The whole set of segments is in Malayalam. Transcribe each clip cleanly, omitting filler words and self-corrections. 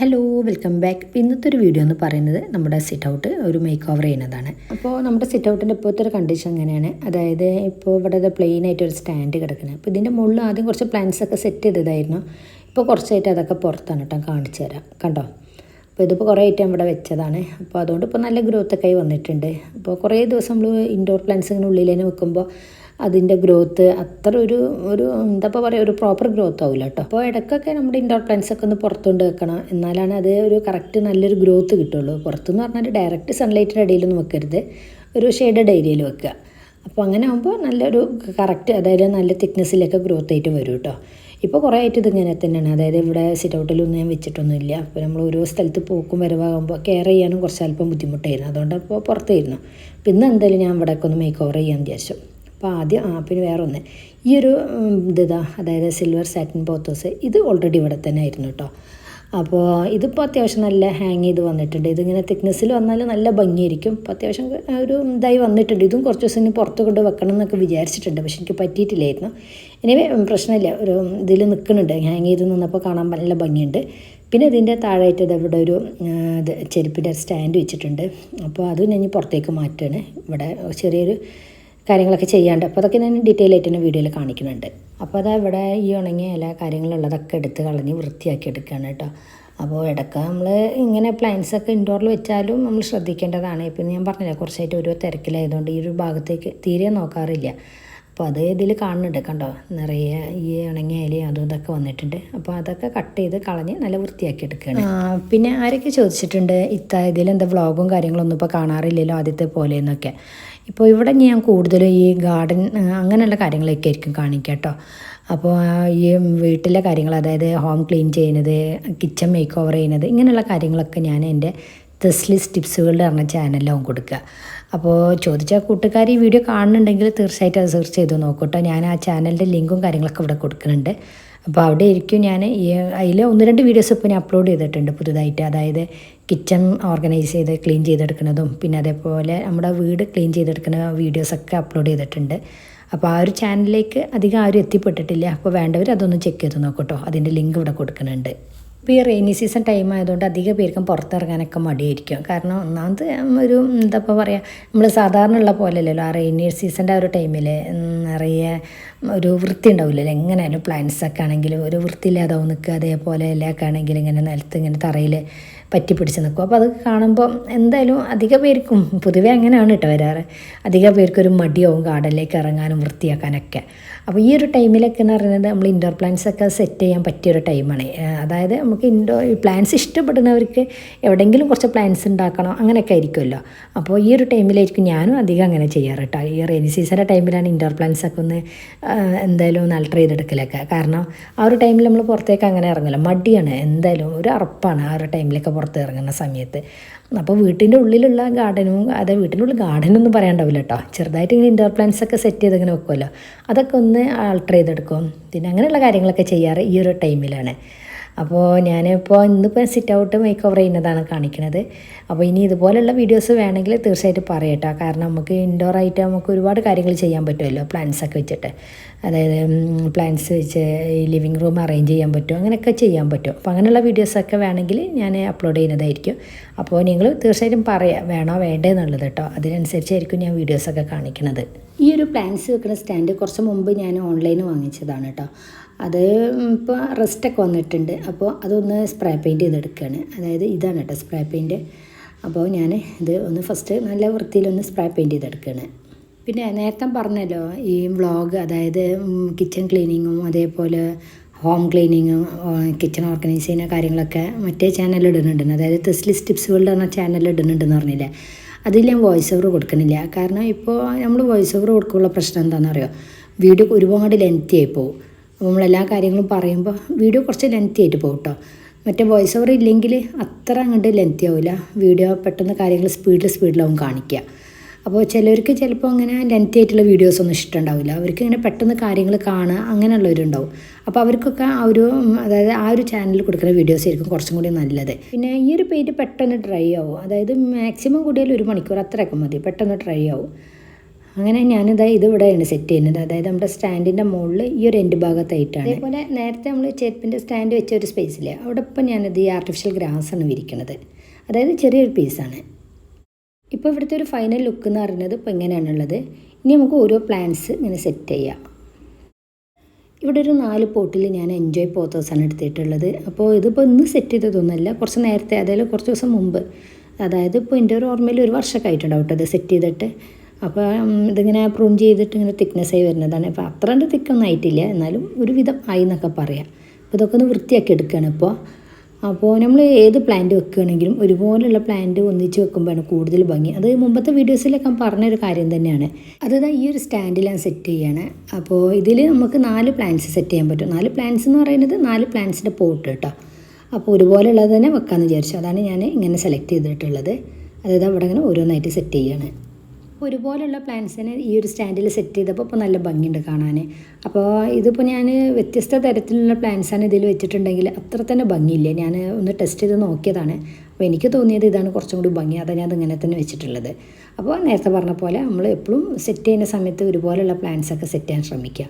Hello welcome back. ഇന്നത്തെ ഒരു വീഡിയോ എന്ന് പറയുന്നത് നമ്മുടെ സിറ്റ് ഔട്ട് ഒരു മേക്ക് ഓവർ ചെയ്യുന്നതാണ്. അപ്പോൾ നമ്മുടെ സിറ്റ് ഔട്ടിൻ്റെ ഇപ്പോഴത്തെ ഒരു കണ്ടീഷൻ എങ്ങനെയാണ്, അതായത് ഇപ്പോൾ ഇവിടെ പ്ലെയിൻ ആയിട്ട് ഒരു സ്റ്റാൻഡ് കിടക്കുന്നത്. അപ്പോൾ ഇതിൻ്റെ മുകളിൽ ആദ്യം കുറച്ച് പ്ലാന്റ്സ് ഒക്കെ സെറ്റ് ചെയ്തതായിരുന്നു. ഇപ്പോൾ കുറച്ചായിട്ട് അതൊക്കെ പുറത്താണ് കേട്ടോ, കാണിച്ചു തരാം. കണ്ടോ, അപ്പോൾ ഇതിപ്പോൾ കുറേ ആയിട്ട് ഇവിടെ വെച്ചതാണ്. അപ്പോൾ അതുകൊണ്ട് ഇപ്പോൾ നല്ല ഗ്രോത്ത് ഒക്കെ ആയി വന്നിട്ടുണ്ട്. അപ്പോൾ കുറേ ദിവസം നമ്മൾ ഇൻഡോർ പ്ലാന്റ്സ് ഇങ്ങനെ ഉള്ളിൽ തന്നെ വെക്കുമ്പോൾ അതിൻ്റെ ഗ്രോത്ത് അത്ര ഒരു എന്താ പറയുക, ഒരു പ്രോപ്പർ ഗ്രോത്ത് ആവില്ല കേട്ടോ. അപ്പോൾ ഇടയ്ക്കൊക്കെ നമ്മുടെ ഇൻഡോർ പ്ലാന്റ്സ് ഒക്കെ ഒന്ന് പുറത്തുകൊണ്ട് വെക്കണം, എന്നാലാണ് അത് ഒരു കറക്റ്റ് നല്ലൊരു ഗ്രോത്ത് കിട്ടുള്ളൂ. പുറത്തുനിന്ന് പറഞ്ഞാൽ ഡയറക്റ്റ് സൺലൈറ്റിൻ്റെ ഇടയിലൊന്നും വെക്കരുത്, ഒരു ഷെയ്ഡഡ് ഏരിയയിൽ വെക്കുക. അപ്പോൾ അങ്ങനെ ആകുമ്പോൾ നല്ലൊരു കറക്റ്റ്, അതായത് നല്ല തിക്നെസ്സിലൊക്കെ ഗ്രോത്ത് ആയിട്ട് വരും കേട്ടോ. ഇപ്പോൾ കുറേ ആയിട്ട് ഇതിങ്ങനെ തന്നെയാണ്, അതായത് ഇവിടെ സിറ്റ് ഔട്ടിലൊന്നും ഞാൻ വെച്ചിട്ടൊന്നുമില്ല. അപ്പോൾ നമ്മൾ ഓരോ സ്ഥലത്ത് പോക്കും വരവാകുമ്പോൾ കെയർ ചെയ്യാനും കുറച്ച് അല്പം ബുദ്ധിമുട്ടായിരുന്നു, അതുകൊണ്ട് അപ്പോൾ പുറത്തായിരുന്നു. അപ്പോൾ ഇന്ന് എന്തായാലും ഞാൻ ഇവിടേക്ക് ഒന്ന് മേക്ക് ഓവർ ചെയ്യാൻ വിചാരിച്ചു. അപ്പോൾ ആദ്യം പിന്നെ വേറെ ഒന്ന്, ഈ ഒരു അതായത് സിൽവർ സാറ്റിൻ പോത്തോസ്, ഇത് ഓൾറെഡി ഇവിടെ തന്നെ ആയിരുന്നു കേട്ടോ. അപ്പോൾ ഇതിപ്പോൾ അത്യാവശ്യം നല്ല ഹാങ് ചെയ്ത് വന്നിട്ടുണ്ട്. ഇതിങ്ങനെ തിക്നെസ്സിൽ വന്നാൽ നല്ല ഭംഗിയായിരിക്കും. ഇപ്പോൾ അത്യാവശ്യം ഒരു ഇതായി വന്നിട്ടുണ്ട്. ഇതും കുറച്ച് ദിവസം ഇനി പുറത്ത് കൊണ്ട് വെക്കണം എന്നൊക്കെ വിചാരിച്ചിട്ടുണ്ട്, പക്ഷെ എനിക്ക് പറ്റിയിട്ടില്ലായിരുന്നു. ഇനി പ്രശ്നമില്ല, ഒരു ഇതിൽ നിൽക്കുന്നുണ്ട്, ഹാങ് ചെയ്ത് നിന്നപ്പോൾ കാണാൻ നല്ല ഭംഗിയുണ്ട്. പിന്നെ ഇതിൻ്റെ താഴായിട്ട് ഇവിടെ ഒരു ചെരുപ്പിൻ്റെ സ്റ്റാൻഡ് വെച്ചിട്ടുണ്ട്. അപ്പോൾ അതും ഞാൻ പുറത്തേക്ക് മാറ്റുകയാണ്. ഇവിടെ ചെറിയൊരു കാര്യങ്ങളൊക്കെ ചെയ്യാണ്ട്, അപ്പോൾ അതൊക്കെ ഞാൻ ഡീറ്റെയിൽ ആയിട്ട് തന്നെ വീഡിയോയിൽ കാണിക്കുന്നുണ്ട്. അപ്പോൾ അതാ ഇവിടെ ഈ ഉണങ്ങിയ എല്ലാ കാര്യങ്ങളുള്ളതൊക്കെ എടുത്ത് കളഞ്ഞ് വൃത്തിയാക്കി എടുക്കുകയാണ് കേട്ടോ. അപ്പോൾ ഇടയ്ക്ക് നമ്മൾ ഇങ്ങനെ പ്ലാന്റ്സൊക്കെ ഇൻഡോറിൽ വെച്ചാലും നമ്മൾ ശ്രദ്ധിക്കേണ്ടതാണ്. പിന്നെ ഞാൻ പറഞ്ഞില്ല, കുറച്ചായിട്ട് ഒരു തിരക്കിലായതുകൊണ്ട് ഈ ഒരു ഭാഗത്തേക്ക് തീരെ നോക്കാറില്ല. അപ്പോൾ അത് ഇതിൽ കാണുന്നുണ്ട്, കണ്ടോ, നിറയെ ഈ ഉണങ്ങിയ ഇലയും അതും ഇതൊക്കെ വന്നിട്ടുണ്ട്. അപ്പോൾ അതൊക്കെ കട്ട് ചെയ്ത് കളഞ്ഞ് നല്ല വൃത്തിയാക്കി എടുക്കുകയാണ്. പിന്നെ ആരൊക്കെ ചോദിച്ചിട്ടുണ്ട്, ഇതിലെന്താ വ്ളോഗും കാര്യങ്ങളൊന്നും ഇപ്പോൾ കാണാറില്ലല്ലോ ആദ്യത്തെ പോലെയെന്നൊക്കെ. ഇപ്പോൾ ഇവിടെ ഞാൻ കൂടുതലും ഈ ഗാർഡൻ അങ്ങനെയുള്ള കാര്യങ്ങളൊക്കെ ആയിരിക്കും കാണിക്കുക കേട്ടോ. അപ്പോൾ ഈ വീട്ടിലെ കാര്യങ്ങൾ, അതായത് ഹോം ക്ലീൻ ചെയ്യുന്നത്, കിച്ചൺ മേക്ക് ഓവർ ചെയ്യുന്നത്, ഇങ്ങനെയുള്ള കാര്യങ്ങളൊക്കെ ഞാൻ എൻ്റെ തെസ്ലിസ് ടിപ്സുകളുടെ പറഞ്ഞ ചാനലിലാവും കൊടുക്കുക. അപ്പോൾ ചോദിച്ച കൂട്ടുകാർ ഈ വീഡിയോ കാണുന്നുണ്ടെങ്കിൽ തീർച്ചയായിട്ടും അത് സെർച്ച് ചെയ്ത് നോക്കൂട്ടോ. ഞാൻ ആ ചാനലിൻ്റെ ലിങ്കും കാര്യങ്ങളൊക്കെ ഇവിടെ കൊടുക്കുന്നുണ്ട്. അപ്പോൾ അവിടെ ആയിരിക്കും ഞാൻ അതിൽ 1-2 വീഡിയോസ് ഇപ്പോൾ ഞാൻ അപ്ലോഡ് ചെയ്തിട്ടുണ്ട് പുതുതായിട്ട്. അതായത് കിച്ചൺ ഓർഗനൈസ് ചെയ്ത് ക്ലീൻ ചെയ്തെടുക്കുന്നതും, പിന്നെ അതേപോലെ നമ്മുടെ വീട് ക്ലീൻ ചെയ്തെടുക്കുന്ന വീഡിയോസൊക്കെ അപ്ലോഡ് ചെയ്തിട്ടുണ്ട്. അപ്പോൾ ആ ഒരു ചാനലിലേക്ക് അധികം ആരും എത്തിപ്പെട്ടിട്ടില്ല. അപ്പോൾ വേണ്ടവർ അതൊന്ന് ചെക്ക് ചെയ്ത് നോക്കട്ടോ, അതിൻ്റെ ലിങ്ക് ഇവിടെ കൊടുക്കുന്നുണ്ട്. ഇപ്പോൾ ഈ റെയിനി സീസൺ ടൈം ആയതുകൊണ്ട് അധികം പേർക്കും പുറത്തിറങ്ങാനൊക്കെ മടിയായിരിക്കും. കാരണം ഒന്നാമത് ഒരു എന്താ പറയുക, നമ്മൾ സാധാരണ ഉള്ള പോലെയല്ലല്ലോ ആ റെയിനി സീസണിൻ്റെ ആ ഒരു ടൈമിൽ നിറയെ ഒരു വൃത്തി ഉണ്ടാവില്ലല്ലോ. എങ്ങനെയായാലും പ്ലാന്റ്സൊക്കെ ആണെങ്കിലും ഒരു വൃത്തിയില്ലാതാവും നിൽക്കുക. അതേപോലെ ഇലയൊക്കെ ആണെങ്കിൽ ഇങ്ങനെ നിലത്ത് ഇങ്ങനെ തറയിൽ പറ്റി പിടിച്ച് നിൽക്കും. അപ്പോൾ അത് കാണുമ്പോൾ എന്തായാലും അധിക പേർക്കും പൊതുവേ അങ്ങനെയാണ് കേട്ടോ വരാറ്. അധിക പേർക്കൊരു മടിയാവും ഗാർഡനിലേക്ക് ഇറങ്ങാനും വൃത്തിയാക്കാനൊക്കെ. അപ്പോൾ ഈ ഒരു ടൈമിലൊക്കെ എന്ന് പറയുന്നത് നമ്മൾ ഇൻഡോർ പ്ലാന്റ്സ് ഒക്കെ സെറ്റ് ചെയ്യാൻ പറ്റിയൊരു ടൈമാണ്. അതായത് നമുക്ക് പ്ലാന്റ്സ് ഇഷ്ടപ്പെടുന്നവർക്ക് എവിടെയെങ്കിലും കുറച്ച് പ്ലാന്റ്സ് ഉണ്ടാക്കണം, അങ്ങനെയൊക്കെ ആയിരിക്കുമല്ലോ. അപ്പോൾ ഈ ഒരു ടൈമിലായിരിക്കും ഞാനും അധികം അങ്ങനെ ചെയ്യാറ് കേട്ടോ. ഈ റെയിനി സീസണിൻ്റെ ടൈമിലാണ് ഇൻഡോർ പ്ലാന്റ്സ് ഒക്കെ ഒന്ന് എന്തായാലും ഒന്ന് അൾട്ടർ ചെയ്തെടുക്കലൊക്കെ. കാരണം ആ ഒരു ടൈമിൽ നമ്മൾ പുറത്തേക്ക് അങ്ങനെ ഇറങ്ങില്ല, മടിയാണ്, എന്തായാലും ഒരു അറപ്പാണ് ആ ഒരു ടൈമിലൊക്കെ പുറത്ത് ഇറങ്ങുന്ന സമയത്ത്. അപ്പോൾ വീട്ടിൻ്റെ ഉള്ളിലുള്ള ഗാർഡനും, അതായത് വീട്ടിൻ്റെ ഉള്ളിൽ ഗാർഡനൊന്നും പറയാണ്ടാവില്ല കേട്ടോ. ചെറുതായിട്ട് ഇങ്ങനെ ഇൻഡോർ പ്ലാന്റ്സ് ഒക്കെ സെറ്റ് ചെയ്ത് ഇങ്ങനെ വെക്കുമല്ലോ, അതൊക്കെ ഒന്ന് ആൾട്ടർ ചെയ്തെടുക്കും. പിന്നെ അങ്ങനെയുള്ള കാര്യങ്ങളൊക്കെ ചെയ്യാറ് ഈ ഒരു ടൈമിലാണ്. അപ്പോൾ ഞാനിപ്പോൾ ഇന്നിപ്പോൾ സിറ്റ് ഔട്ട് മേക്ക് ഓവർ ചെയ്യുന്നതാണ് കാണിക്കുന്നത്. അപ്പോൾ ഇനി ഇതുപോലെയുള്ള വീഡിയോസ് വേണമെങ്കിൽ തീർച്ചയായിട്ടും പറയട്ടോ. കാരണം നമുക്ക് ഇൻഡോറായിട്ട് നമുക്ക് ഒരുപാട് കാര്യങ്ങൾ ചെയ്യാൻ പറ്റുമല്ലോ പ്ലാന്റ്സൊക്കെ വെച്ചിട്ട്. അതായത് പ്ലാന്റ്സ് വെച്ച് ഈ ലിവിങ് റൂം അറേഞ്ച് ചെയ്യാൻ പറ്റും, അങ്ങനെയൊക്കെ ചെയ്യാൻ പറ്റും. അപ്പോൾ അങ്ങനെയുള്ള വീഡിയോസൊക്കെ വേണമെങ്കിൽ ഞാൻ അപ്ലോഡ് ചെയ്യുന്നതായിരിക്കും. അപ്പോൾ നിങ്ങൾ തീർച്ചയായിട്ടും പറയാം വേണോ വേണ്ടേ എന്നുള്ളത് കേട്ടോ. അതിനനുസരിച്ചായിരിക്കും ഞാൻ വീഡിയോസൊക്കെ കാണിക്കുന്നത്. ഈ ഒരു പ്ലാന്റ്സ് വെക്കുന്ന സ്റ്റാൻഡ് കുറച്ച് മുമ്പ് ഞാൻ ഓൺലൈനിൽ വാങ്ങിച്ചതാണ് കേട്ടോ. അത് ഇപ്പോൾ റെസ്റ്റൊക്കെ വന്നിട്ടുണ്ട്. അപ്പോൾ അതൊന്ന് സ്പ്രേ പെയിൻറ്റ് ചെയ്തെടുക്കുകയാണ്. അതായത് ഇതാണ് കേട്ടോ സ്പ്രേ പെയിൻറ്റ്. അപ്പോൾ ഞാൻ ഇത് ഒന്ന് ഫസ്റ്റ് നല്ല വൃത്തിയിലൊന്ന് സ്പ്രേ പെയിൻറ്റ് ചെയ്തെടുക്കുകയാണ്. പിന്നെ നേരത്തെ പറഞ്ഞല്ലോ ഈ വ്ളോഗ്, അതായത് കിച്ചൺ ക്ലീനിങ്ങും അതേപോലെ ഹോം ക്ലീനിങ്ങും കിച്ചൺ ഓർഗനൈസ് ചെയ്യുന്ന കാര്യങ്ങളൊക്കെ മറ്റേ ചാനലിൽ ഇടുന്നുണ്ട്. അതായത് തെസ്ലിസ് ടിപ്സുകളുടെ പറഞ്ഞ ചാനലിൽ ഇടുന്നുണ്ടെന്ന് പറഞ്ഞില്ലേ, അതിൽ ഞാൻ വോയിസ് ഓവർ കൊടുക്കുന്നില്ല. കാരണം ഇപ്പോൾ നമ്മൾ വോയിസ് ഓവർ കൊടുക്കാനുള്ള പ്രശ്നം എന്താണെന്ന് അറിയോ, വീഡിയോ ഒരുപാട് ലെങ്തി ആയി പോകും. അപ്പോൾ നമ്മളെല്ലാ കാര്യങ്ങളും പറയുമ്പോൾ വീഡിയോ കുറച്ച് ലെങ്തി ആയിട്ട് പോകും കേട്ടോ. മറ്റേ വോയിസ് ഓവർ ഇല്ലെങ്കിൽ അത്ര അങ്ങോട്ട് ലെങ്തി ആവില്ല, വീഡിയോ പെട്ടെന്ന് കാര്യങ്ങൾ സ്പീഡിലാവും കാണിക്കുക. അപ്പോൾ ചിലർക്ക് ചിലപ്പോൾ അങ്ങനെ ലെങ്തി ആയിട്ടുള്ള വീഡിയോസൊന്നും ഇഷ്ടമുണ്ടാവില്ല. അവർക്ക് ഇങ്ങനെ പെട്ടെന്ന് കാര്യങ്ങൾ കാണുക അങ്ങനെയുള്ളവരുണ്ടാവും. അപ്പോൾ അവർക്കൊക്കെ അതായത് ആ ഒരു ചാനലിൽ കൊടുക്കുന്ന വീഡിയോസ് ആയിരിക്കും കുറച്ചും കൂടി നല്ലത്. പിന്നെ ഈ ഒരു പെയിൻറ്റ് പെട്ടെന്ന് ഡ്രൈ ആവും. അതായത് മാക്സിമം കൂടിയാൽ 1 മണിക്കൂർ അത്രയൊക്കെ മതി, പെട്ടെന്ന് ഡ്രൈ ആവും. അങ്ങനെ ഞാനിതാ ഇതിവിടെയാണ് സെറ്റ് ചെയ്യുന്നത്. അതായത് നമ്മുടെ സ്റ്റാൻഡിൻ്റെ മുകളിൽ ഈ ഒരു എൻഡ് ഭാഗത്തായിട്ടാണ്. അതേപോലെ നേരത്തെ നമ്മൾ ചെരുപ്പിൻ്റെ സ്റ്റാൻഡ് വെച്ച ഒരു സ്പേസില്ലേ, അവിടെ ഇപ്പം ഞാനിത് ഈ ആർട്ടിഫിഷ്യൽ ഗ്രാസാണ് വിരിക്കുന്നത്. അതായത് ചെറിയൊരു പീസാണ്. ഇപ്പോൾ ഇവിടുത്തെ ഒരു ഫൈനൽ ലുക്ക് എന്ന് പറയുന്നത് ഇപ്പോൾ ഇങ്ങനെയാണുള്ളത്. ഇനി നമുക്ക് ഓരോ പ്ലാന്റ്സ് ഇങ്ങനെ സെറ്റ് ചെയ്യാം. ഇവിടെ ഒരു 4 പോട്ടിൽ ഞാൻ എൻജോയ് പോത്തോസാണ് എടുത്തിട്ടുള്ളത്. അപ്പോൾ ഇതിപ്പോൾ ഇന്ന് സെറ്റ് ചെയ്തതൊന്നുമല്ല, കുറച്ച് നേരത്തെ, അതായത് കുറച്ച് ദിവസം മുമ്പ്, അതായത് ഇപ്പോൾ എൻ്റെ ഒരു ഓർമ്മയിൽ ഒരു വർഷമൊക്കെ ആയിട്ടുണ്ടാവും കേട്ടോ ഇത് സെറ്റ് ചെയ്തിട്ട്. അപ്പോൾ ഇതിങ്ങനെ പ്രൂൺ ചെയ്തിട്ട് ഇങ്ങനെ തിക്നെസ് ആയി വരുന്നതാണ്. അപ്പോൾ അത്ര കണ്ട് തിക്കൊന്നും ആയിട്ടില്ല, എന്നാലും ഒരുവിധം ആയി എന്നൊക്കെ പറയാം. അപ്പോൾ ഇതൊക്കെ ഒന്ന് വൃത്തിയാക്കി എടുക്കുകയാണ് ഇപ്പോൾ. അപ്പോൾ നമ്മൾ ഏത് പ്ലാന്റ് വെക്കുകയാണെങ്കിലും ഒരുപോലുള്ള പ്ലാന്റ് ഒന്നിച്ച് വെക്കുമ്പോഴാണ് കൂടുതൽ ഭംഗി. അത് മുമ്പത്തെ വീഡിയോസിലൊക്കെ ഞാൻ പറഞ്ഞൊരു കാര്യം തന്നെയാണ്. അതായത് ഈ ഒരു സ്റ്റാൻഡിൽ ഞാൻ സെറ്റ് ചെയ്യാണ്. അപ്പോൾ ഇതിൽ നമുക്ക് 4 പ്ലാന്റ്സ് സെറ്റ് ചെയ്യാൻ പറ്റും. 4 പ്ലാന്റ്സ് എന്ന് പറയുന്നത് 4 പ്ലാന്റ്സിൻ്റെ പോട്ട് കേട്ടോ. അപ്പോൾ ഒരുപോലെയുള്ളത് തന്നെ വെക്കാമെന്ന് വിചാരിച്ചു. അതാണ് ഞാൻ ഇങ്ങനെ സെലക്ട് ചെയ്തിട്ടുള്ളത്. അതായത് അവിടെ ഇങ്ങനെ ഓരോന്നായിട്ട് സെറ്റ് ചെയ്യാണ്. ഒരുപോലെയുള്ള പ്ലാന്റ്സിനെ ഈ ഒരു സ്റ്റാൻഡിൽ സെറ്റ് ചെയ്തപ്പോൾ ഇപ്പോൾ നല്ല ഭംഗിയുണ്ട് കാണാൻ. അപ്പോൾ ഇതിപ്പോൾ ഞാൻ വ്യത്യസ്ത തരത്തിലുള്ള പ്ലാന്റ്സാണ് ഇതിൽ വെച്ചിട്ടുണ്ടെങ്കിൽ അത്ര തന്നെ ഭംഗിയില്ല. ഞാൻ ഒന്ന് ടെസ്റ്റ് ചെയ്ത് നോക്കിയതാണ്. അപ്പോൾ എനിക്ക് തോന്നിയത് ഇതാണ് കുറച്ചും കൂടി ഭംഗി. അതാണ് ഞാൻ അതിങ്ങനെ തന്നെ വെച്ചിട്ടുള്ളത്. അപ്പോൾ നേരത്തെ പറഞ്ഞ പോലെ നമ്മൾ എപ്പോഴും സെറ്റ് ചെയ്യുന്ന സമയത്ത് ഒരുപോലെയുള്ള പ്ലാന്റ്സൊക്കെ സെറ്റ് ചെയ്യാൻ ശ്രമിക്കുക.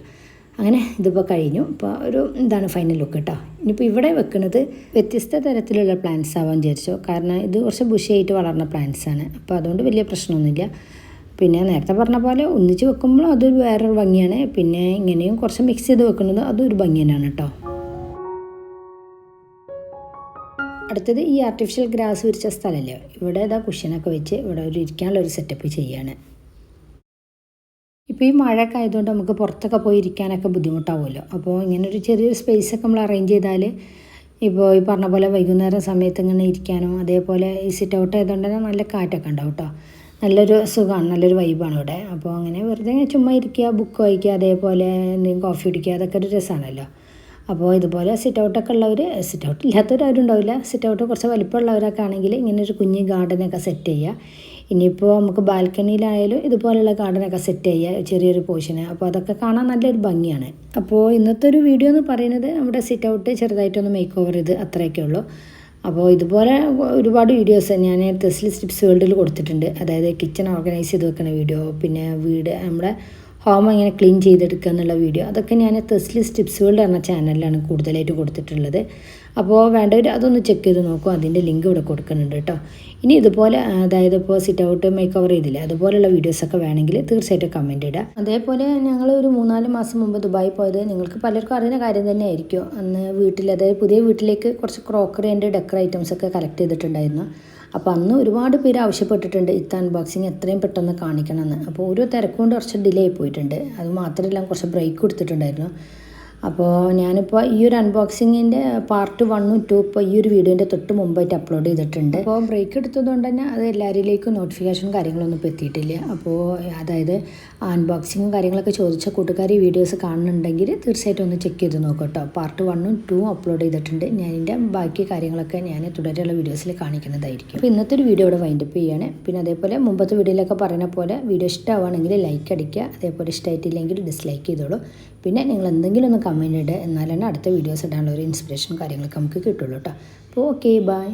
അങ്ങനെ ഇതിപ്പോൾ കഴിഞ്ഞു. ഇപ്പോൾ ഒരു ഇതാണ് ഫൈനൽ ലുക്ക് കേട്ടോ. ഇനിയിപ്പോൾ ഇവിടെ വെക്കുന്നത് വ്യത്യസ്ത തരത്തിലുള്ള പ്ലാന്റ്സ് ആവാൻ വിചാരിച്ചു. കാരണം ഇത് കുറച്ച് ബുഷിയായിട്ട് വളർന്ന പ്ലാന്റ്സാണ്. അപ്പോൾ അതുകൊണ്ട് വലിയ പ്രശ്നമൊന്നുമില്ല. പിന്നെ നേരത്തെ പറഞ്ഞ പോലെ ഒന്നിച്ച് വെക്കുമ്പോൾ അതൊരു വേറൊരു ഭംഗിയാണ്. പിന്നെ ഇങ്ങനെയും കുറച്ച് മിക്സ് ചെയ്ത് വെക്കുന്നത് അതൊരു ഭംഗി തന്നെയാണ് കേട്ടോ. അടുത്തത് ഈ ആർട്ടിഫിഷ്യൽ ഗ്രാസ് വിരിച്ച സ്ഥലമല്ലേ, ഇവിടെ ഇതാ കുഷ്യനൊക്കെ വെച്ച് ഇവിടെ ഒരു ഇരിക്കാനുള്ള ഒരു സെറ്റപ്പ് ചെയ്യാണ്. ഇപ്പോൾ ഈ മഴയൊക്കെ ആയതുകൊണ്ട് നമുക്ക് പുറത്തൊക്കെ പോയി ഇരിക്കാനൊക്കെ ബുദ്ധിമുട്ടാവുമല്ലോ. അപ്പോൾ ഇങ്ങനെ ഒരു ചെറിയൊരു സ്പേസൊക്കെ നമ്മൾ അറേഞ്ച് ചെയ്താൽ ഇപ്പോൾ ഈ പറഞ്ഞ പോലെ വൈകുന്നേരം സമയത്ത് ഇങ്ങനെ ഇരിക്കാനോ, അതേപോലെ ഈ സിറ്റ് ഔട്ട് ആയതുകൊണ്ട് തന്നെ നല്ല കാറ്റൊക്കെ ഉണ്ടാവും കേട്ടോ. നല്ലൊരു സുഖമാണ്, നല്ലൊരു വൈബാണ് ഇവിടെ. അപ്പോൾ അങ്ങനെ വെറുതെ ചുമ്മാ ഇരിക്കുക, ബുക്ക് വായിക്കുക, അതേപോലെ എന്തെങ്കിലും കോഫി കുടിക്കുക, അതൊക്കെ ഒരു രസമാണല്ലോ. അപ്പോൾ ഇതുപോലെ സിറ്റ് ഔട്ടൊക്കെ ഉള്ളവർ, സിറ്റ് ഔട്ട് ഇല്ലാത്തവരാരും ഉണ്ടാവില്ല, സിറ്റ് ഔട്ട് കുറച്ച് വലിപ്പമുള്ളവരൊക്കെ ആണെങ്കിൽ ഇങ്ങനെ ഒരു കുഞ്ഞ് ഗാർഡനൊക്കെ സെറ്റ് ചെയ്യുക. ഇനിയിപ്പോൾ നമുക്ക് ബാൽക്കണിയിലായാലും ഇതുപോലെയുള്ള ഗാർഡനൊക്കെ സെറ്റ് ചെയ്യുക, ചെറിയൊരു പോർഷന്. അപ്പോൾ അതൊക്കെ കാണാൻ നല്ലൊരു ഭംഗിയാണ്. അപ്പോൾ ഇന്നത്തെ ഒരു വീഡിയോ എന്ന് പറയുന്നത് നമ്മുടെ സിറ്റ് ഔട്ട് ചെറുതായിട്ടൊന്ന് മേക്ക് ഓവർ ചെയ്ത് അത്രയൊക്കെ ഉള്ളൂ. അപ്പോൾ ഇതുപോലെ ഒരുപാട് വീഡിയോസ് ഞാൻ തെസ്ലിസ് ടിപ്സ് വേൾഡിൽ കൊടുത്തിട്ടുണ്ട്. അതായത് കിച്ചൺ ഓർഗനൈസ് ചെയ്ത് വെക്കുന്ന വീഡിയോ, പിന്നെ വീട് നമ്മുടെ ഹോം എങ്ങനെ ക്ലീൻ ചെയ്തെടുക്കുക എന്നുള്ള വീഡിയോ, അതൊക്കെ ഞാൻ തെസ്ലിസ് ടിപ്സ് വേൾഡ് എന്ന ചാനലിലാണ് കൂടുതലായിട്ട് കൊടുത്തിട്ടുള്ളത്. അപ്പോൾ വേണ്ടവർ അതൊന്ന് ചെക്ക് ചെയ്ത് നോക്കും. അതിൻ്റെ ലിങ്ക് ഇവിടെ കൊടുക്കുന്നുണ്ട് കേട്ടോ. ഇനി ഇതുപോലെ അതായത് ഇപ്പോൾ സിറ്റ് ഔട്ട് മേക്ക് ഓവർ ചെയ്തില്ലേ, അതുപോലെയുള്ള വീഡിയോസൊക്കെ വേണമെങ്കിൽ തീർച്ചയായിട്ടും കമൻറ്റ് ഇടുക. അതേപോലെ ഞങ്ങൾ ഒരു 3-4 മാസം മുമ്പ് ദുബായി പോയത് നിങ്ങൾക്ക് പലർക്കും അറിയുന്ന കാര്യം തന്നെ ആയിരിക്കും. അന്ന് വീട്ടിൽ, അതായത് പുതിയ വീട്ടിലേക്ക് കുറച്ച് ക്രോക്കറി ആൻഡ് ഡെക്കർ ഐറ്റംസൊക്കെ കളക്ട് ചെയ്തിട്ടുണ്ടായിരുന്നു. അപ്പോൾ അന്ന് ഒരുപാട് പേര് ആവശ്യപ്പെട്ടിട്ടുണ്ട് ഇത് അൺബോക്സിങ് എത്രയും പെട്ടെന്ന് കാണിക്കണമെന്ന്. അപ്പോൾ ഓരോ തിരക്കുകൊണ്ട് കുറച്ച് ഡിലേ ആയി പോയിട്ടുണ്ട്. അത് മാത്രമല്ല കുറച്ച് ബ്രേക്ക് കൊടുത്തിട്ടുണ്ടായിരുന്നു. അപ്പോൾ ഞാനിപ്പോൾ ഈ ഒരു അൺബോക്സിങ്ങിൻ്റെ പാർട്ട് 1ഉം 2 ഇപ്പോൾ ഈ ഒരു വീഡിയോൻ്റെ തൊട്ട് മുമ്പായിട്ട് അപ്ലോഡ് ചെയ്തിട്ടുണ്ട്. അപ്പോൾ ബ്രേക്ക് എടുത്തതുകൊണ്ട് തന്നെ അത് എല്ലാവരിലേക്കും നോട്ടിഫിക്കേഷനും കാര്യങ്ങളൊന്നും ഇപ്പോൾ എത്തിയിട്ടില്ല. അപ്പോൾ അതായത് അൺബോക്സിങ്ങും കാര്യങ്ങളൊക്കെ ചോദിച്ച കൂട്ടുകാർ ഈ വീഡിയോസ് കാണുന്നുണ്ടെങ്കിൽ തീർച്ചയായിട്ടും ഒന്ന് ചെക്ക് ചെയ്ത് നോക്കാം കേട്ടോ. പാർട്ട് 1ഉം 2ഉം അപ്ലോഡ് ചെയ്തിട്ടുണ്ട്. ഞാനിൻ്റെ ബാക്കി കാര്യങ്ങളൊക്കെ ഞാൻ തുടരെയുള്ള വീഡിയോസിൽ കാണിക്കുന്നതായിരിക്കും. അപ്പോൾ ഇന്നത്തെ ഒരു വീഡിയോ ഇവിടെ വൈൻഡപ്പ് ചെയ്യുകയാണ്. പിന്നെ അതേപോലെ മുമ്പത്തെ വീഡിയോയിലൊക്കെ പറയുന്ന പോലെ വീഡിയോ ഇഷ്ടമാണെങ്കിൽ ലൈക്ക് അടിക്കുക, അതേപോലെ ഇഷ്ടമായിട്ടില്ലെങ്കിൽ ഡിസ്ലൈക്ക് ചെയ്തോളൂ. പിന്നെ നിങ്ങൾ എന്തെങ്കിലും ഒന്ന് കമൻറ്റ് ഇടുക, എന്നാലാണ് അടുത്ത വീഡിയോസ് ഇടാനുള്ള ഒരു ഇൻസ്പിറേഷനും കാര്യങ്ങളൊക്കെ നമുക്ക് കിട്ടുള്ളൂ കേട്ടോ. അപ്പോൾ ഓക്കെ, ബൈ.